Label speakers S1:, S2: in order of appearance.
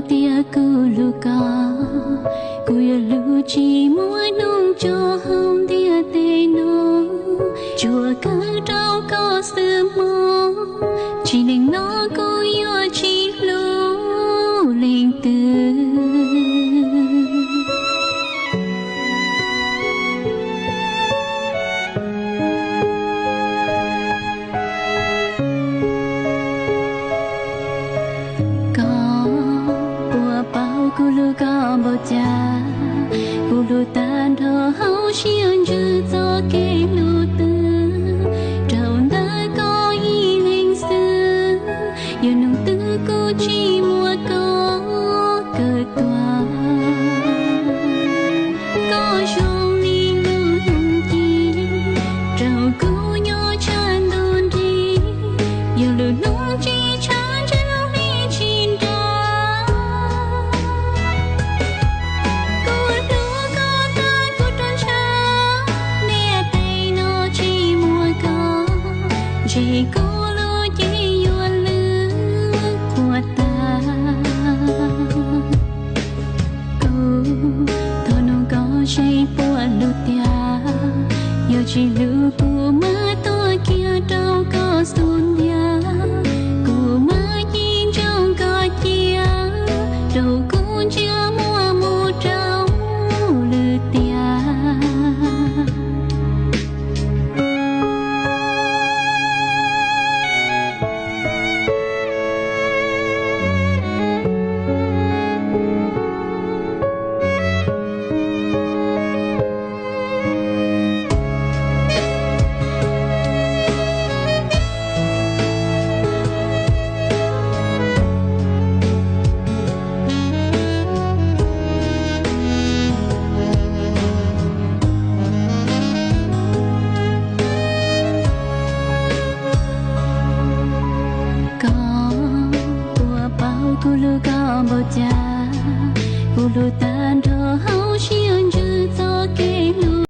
S1: tia cu luka cu ya lu chi muối nung cho hông tia tê nó chùa ca trao có sự mơ chỉ nên nó cu yo chi lu linh từ Kulu Kamboja, Kulu tan thơ hậu xiên chữ cho kê lưu tư, trầu đã có ý linh sư, yêu nông tư cô chỉ mua có cờ tòa, có trong ly lưu hùng chi, trầu cô nhỏ chan đồn đi, yêu lưu nông chi chan trêu ly chín đà. Chỉ có lối chỉ yêu lửa của ta, cô thôi nó có chỉ bùa lụt tia, yêu chỉ lửa của má tôi kia đâu có xuân dia, của má nhìn trong có chia, đâu cũng chưa mua một trâu lụt tia. Kulu Kamboja, Kulu